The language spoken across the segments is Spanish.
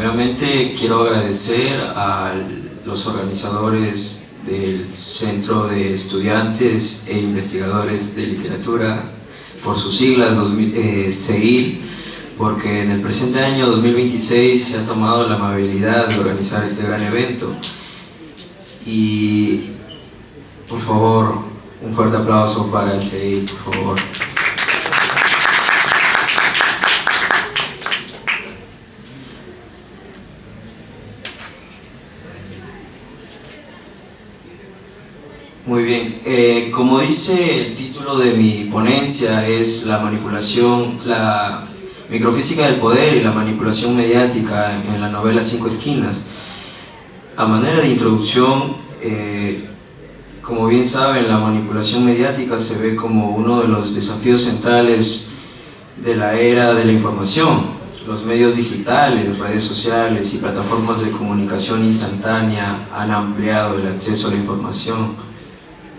Primeramente quiero agradecer a los organizadores del Centro de Estudiantes e Investigadores de Literatura, por sus siglas CEIL, porque en el presente año 2026 se ha tomado la amabilidad de organizar este gran evento. Y por favor, un fuerte aplauso para el CEIL, por favor. Muy bien, como dice el título de mi ponencia, es la manipulación, la microfísica del poder y la manipulación mediática en la novela Cinco Esquinas. A manera de introducción, como bien saben, la manipulación mediática se ve como uno de los desafíos centrales de la era de la información. Los medios digitales, redes sociales y plataformas de comunicación instantánea han ampliado el acceso a la información,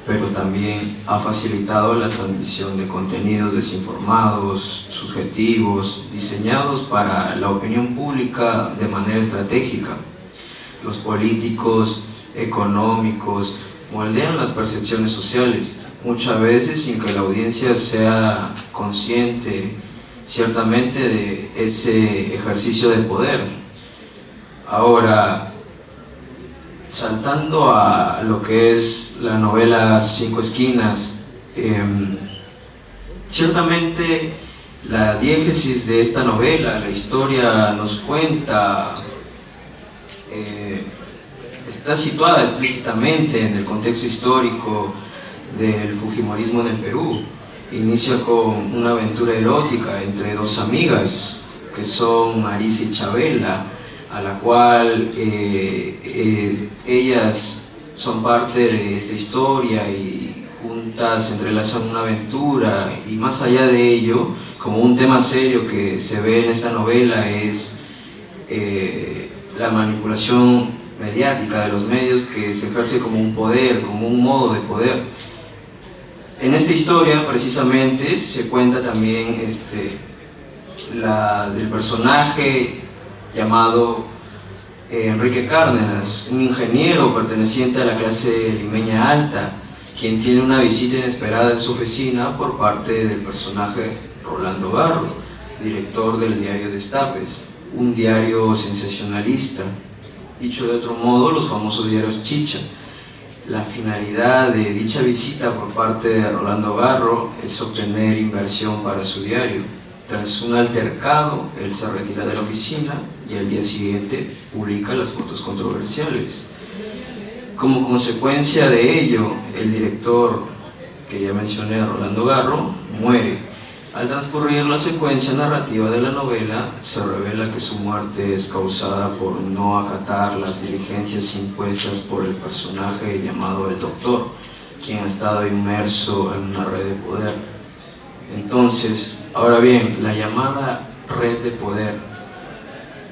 pero también ha facilitado la transmisión de contenidos desinformados, subjetivos, diseñados para la opinión pública de manera estratégica. Los políticos, económicos, moldean las percepciones sociales, muchas veces sin que la audiencia sea consciente ciertamente de ese ejercicio de poder. Ahora, saltando a lo que es la novela Cinco Esquinas, ciertamente la diégesis de esta novela, la historia nos cuenta, está situada explícitamente en el contexto histórico del fujimorismo en el Perú. Inicia con una aventura erótica entre dos amigas, que son Marisa y Chabela, a la cual ellas son parte de esta historia y juntas entrelazan una aventura. Y más allá de ello, como un tema serio que se ve en esta novela es la manipulación mediática de los medios, que se ejerce como un poder, como un modo de poder. En esta historia precisamente se cuenta también del personaje llamado Enrique Cárdenas, un ingeniero perteneciente a la clase limeña alta, quien tiene una visita inesperada en su oficina por parte del personaje Rolando Garro, director del diario Destapes, un diario sensacionalista, dicho de otro modo, los famosos diarios Chicha. La finalidad de dicha visita por parte de Rolando Garro es obtener inversión para su diario. Tras un altercado, él se retira de la oficina y al día siguiente publica las fotos controversiales. Como consecuencia de ello, el director, que ya mencioné, Rolando Garro, muere. Al transcurrir la secuencia narrativa de la novela, se revela que su muerte es causada por no acatar las diligencias impuestas por el personaje llamado el Doctor, quien ha estado inmerso en una red de poder. Entonces, ahora bien, la llamada red de poder.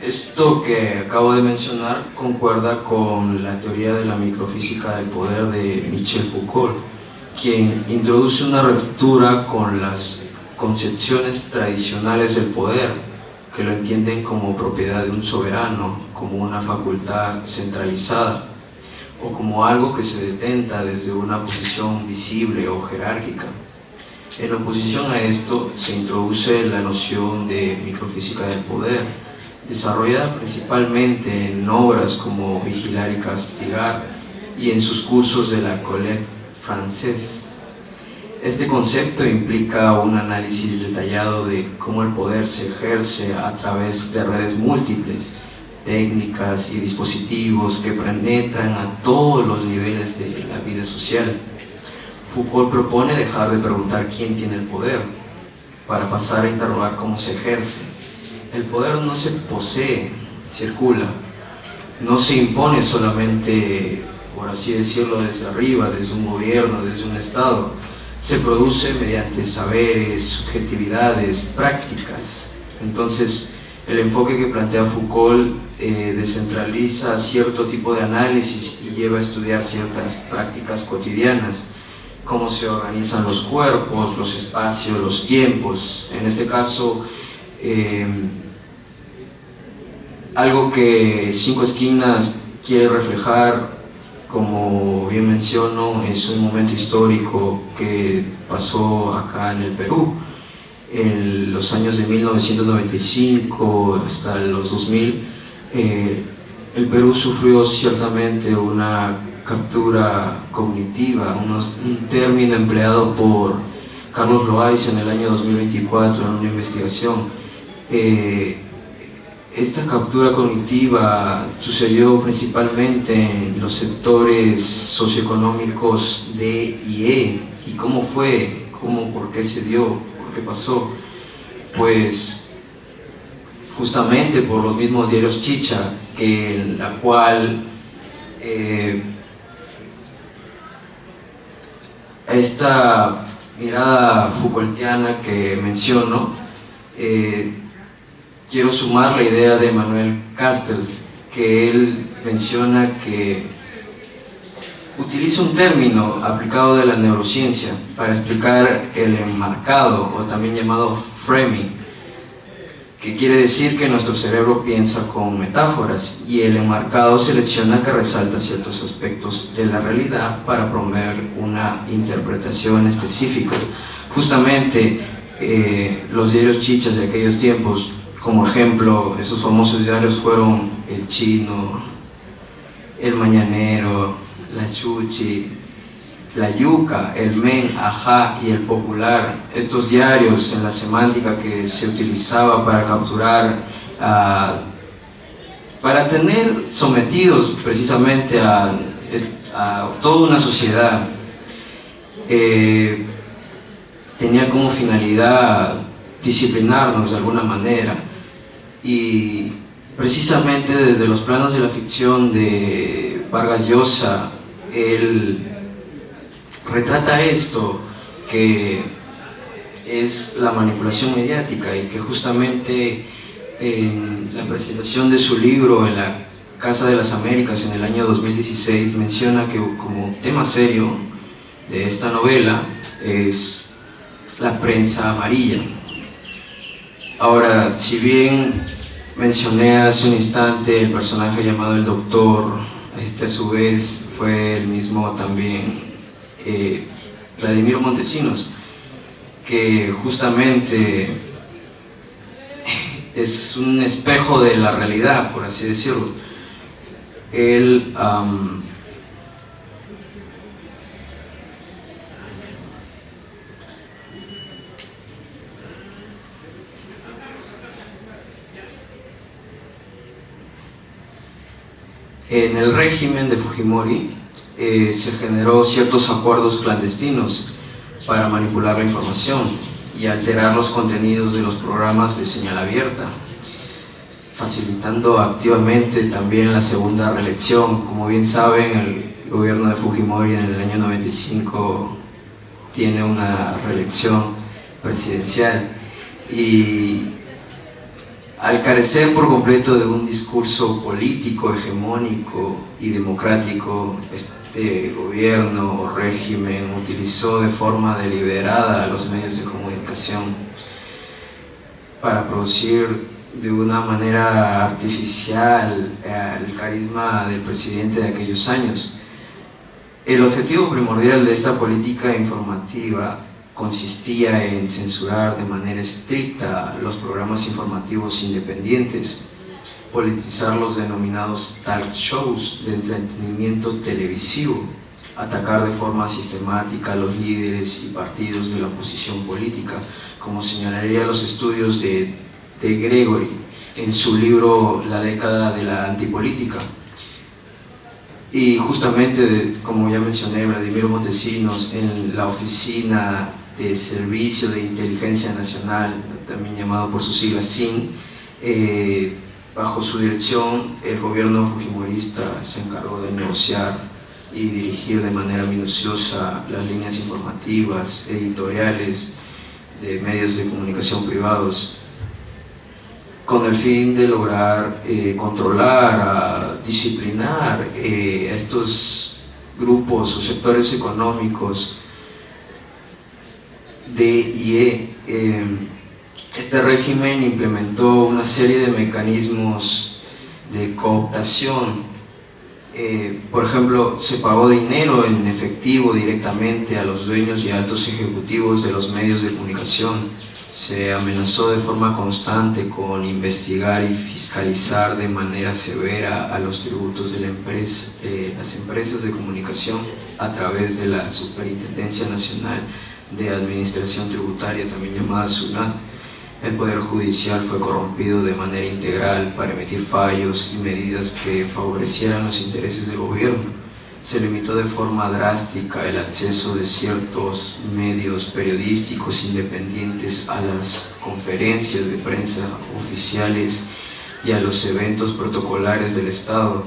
Esto que acabo de mencionar concuerda con la teoría de la microfísica del poder de Michel Foucault, quien introduce una ruptura con las concepciones tradicionales del poder, que lo entienden como propiedad de un soberano, como una facultad centralizada, o como algo que se detenta desde una posición visible o jerárquica. En oposición a esto se introduce la noción de microfísica del poder, desarrollada principalmente en obras como Vigilar y Castigar y en sus cursos de la Collège Française. Este concepto implica un análisis detallado de cómo el poder se ejerce a través de redes múltiples, técnicas y dispositivos que penetran a todos los niveles de la vida social. Foucault propone dejar de preguntar quién tiene el poder, para pasar a interrogar cómo se ejerce. El poder no se posee, circula, no se impone solamente, por así decirlo, desde arriba, desde un gobierno, desde un Estado. Se produce mediante saberes, subjetividades, prácticas. Entonces, el enfoque que plantea Foucault descentraliza cierto tipo de análisis y lleva a estudiar ciertas prácticas cotidianas, cómo se organizan los cuerpos, los espacios, los tiempos. En este caso, algo que Cinco Esquinas quiere reflejar, como bien menciono, es un momento histórico que pasó acá en el Perú. En los años de 1995 hasta los 2000, el Perú sufrió ciertamente una captura cognitiva, un término empleado por Carlos Loaiza en el año 2024 en una investigación. Esta captura cognitiva sucedió principalmente en los sectores socioeconómicos D y E. ¿Y cómo fue? ¿Por qué se dio? ¿Por qué pasó? Pues justamente por los mismos diarios chicha, en la cual esta mirada Foucaultiana que menciono, quiero sumar la idea de Manuel Castells, que él menciona que utiliza un término aplicado de la neurociencia para explicar el enmarcado, o también llamado framing, que quiere decir que nuestro cerebro piensa con metáforas y el enmarcado selecciona que resalta ciertos aspectos de la realidad para promover una interpretación específica. Justamente los diarios chichas de aquellos tiempos, como ejemplo, esos famosos diarios fueron El Chino, El Mañanero, La Chuchi, La Yuca, El Men, Ajá y El Popular. Estos diarios, en la semántica que se utilizaba para capturar, para tener sometidos precisamente a toda una sociedad, tenía como finalidad disciplinarnos de alguna manera. Y precisamente desde los planos de la ficción de Vargas Llosa, él retrata esto, que es la manipulación mediática, y que justamente en la presentación de su libro en la Casa de las Américas en el año 2016 menciona que como tema serio de esta novela es la prensa amarilla. Ahora, si bien mencioné hace un instante el personaje llamado el Doctor, este a su vez fue el mismo también Vladimiro Montesinos, que justamente es un espejo de la realidad, por así decirlo. Él en el régimen de Fujimori se generó ciertos acuerdos clandestinos para manipular la información y alterar los contenidos de los programas de señal abierta, facilitando activamente también la segunda reelección. Como bien saben, el gobierno de Fujimori en el año 95 tiene una reelección presidencial, y al carecer por completo de un discurso político, hegemónico y democrático, este gobierno o régimen utilizó de forma deliberada los medios de comunicación para producir de una manera artificial el carisma del presidente de aquellos años. El objetivo primordial de esta política informativa consistía en censurar de manera estricta los programas informativos independientes, politizar los denominados talk shows de entretenimiento televisivo, atacar de forma sistemática a los líderes y partidos de la oposición política, como señalaría los estudios de Gregory en su libro La década de la antipolítica. Y justamente, como ya mencioné, Vladimiro Montesinos, en la Oficina de Servicio de Inteligencia Nacional, también llamado por sus siglas SIN, bajo su dirección el gobierno fujimorista se encargó de negociar y dirigir de manera minuciosa las líneas informativas, editoriales de medios de comunicación privados, con el fin de lograr controlar, disciplinar a estos grupos o sectores económicos D y E. Este régimen implementó una serie de mecanismos de cooptación. Por ejemplo, se pagó dinero en efectivo directamente a los dueños y altos ejecutivos de los medios de comunicación. Se amenazó de forma constante con investigar y fiscalizar de manera severa a los tributos de las empresas de comunicación a través de la Superintendencia Nacional de Administración Tributaria, también llamada SUNAT. El Poder Judicial fue corrompido de manera integral para emitir fallos y medidas que favorecieran los intereses del gobierno. Se limitó de forma drástica el acceso de ciertos medios periodísticos independientes a las conferencias de prensa oficiales y a los eventos protocolares del Estado.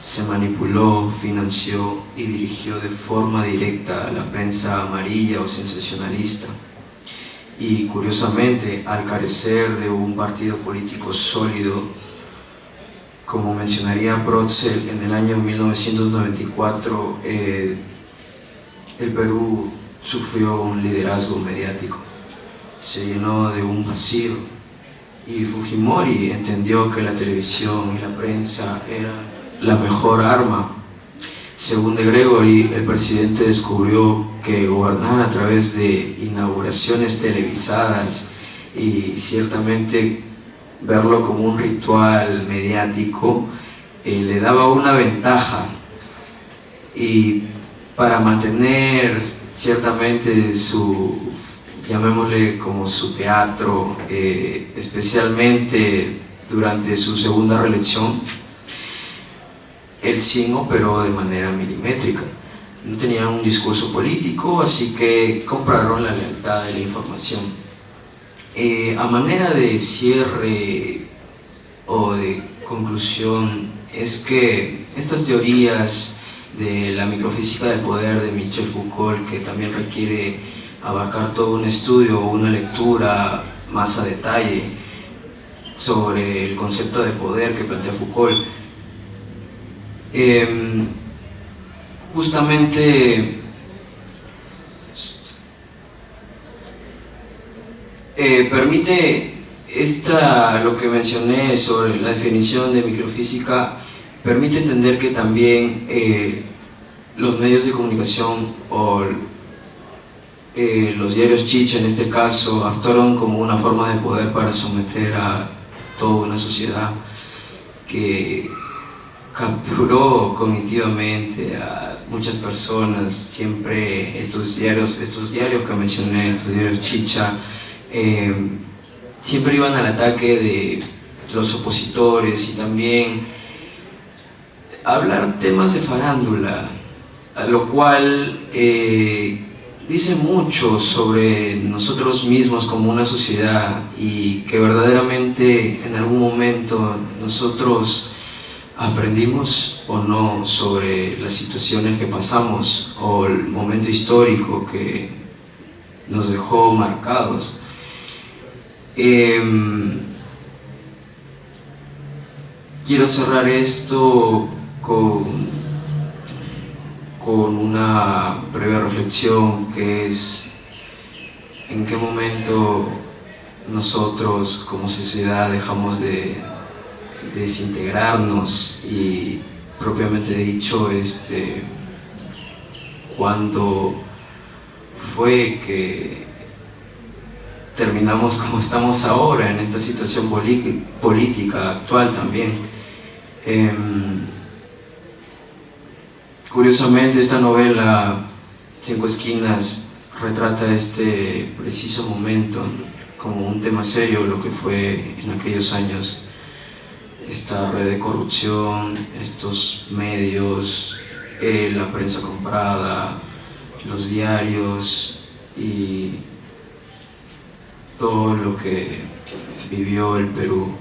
Se manipuló, financió y dirigió de forma directa a la prensa amarilla o sensacionalista. Y curiosamente, al carecer de un partido político sólido, como mencionaría Protzel, en el año 1994 el Perú sufrió un liderazgo mediático, se llenó de un vacío y Fujimori entendió que la televisión y la prensa eran la mejor arma. Según de Gregory, el presidente descubrió que gobernar a través de inauguraciones televisadas y ciertamente verlo como un ritual mediático le daba una ventaja, y para mantener ciertamente su, llamémosle como su teatro, especialmente durante su segunda reelección, él sí operó de manera milimétrica. No tenía un discurso político, así que compraron la lealtad de la información. A manera de cierre o de conclusión, es que estas teorías de la microfísica del poder de Michel Foucault, que también requiere abarcar todo un estudio o una lectura más a detalle sobre el concepto de poder que plantea Foucault, justamente permite lo que mencioné sobre la definición de microfísica, permite entender que también los medios de comunicación o los diarios chicha en este caso actuaron como una forma de poder para someter a toda una sociedad que capturó cognitivamente a muchas personas. Siempre estos diarios que mencioné, estos diarios chicha, siempre iban al ataque de los opositores y también hablar temas de farándula, a lo cual dice mucho sobre nosotros mismos como una sociedad, y que verdaderamente en algún momento nosotros aprendimos o no sobre las situaciones que pasamos o el momento histórico que nos dejó marcados. Quiero cerrar esto con una breve reflexión, que es en qué momento nosotros como sociedad dejamos de desintegrarnos, y propiamente dicho, cuando fue que terminamos como estamos ahora en esta situación política actual también. Curiosamente, esta novela, Cinco Esquinas, retrata este preciso momento como un tema serio, lo que fue en aquellos años esta red de corrupción, estos medios, la prensa comprada, los diarios y todo lo que vivió el Perú.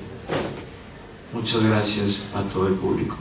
Muchas gracias a todo el público.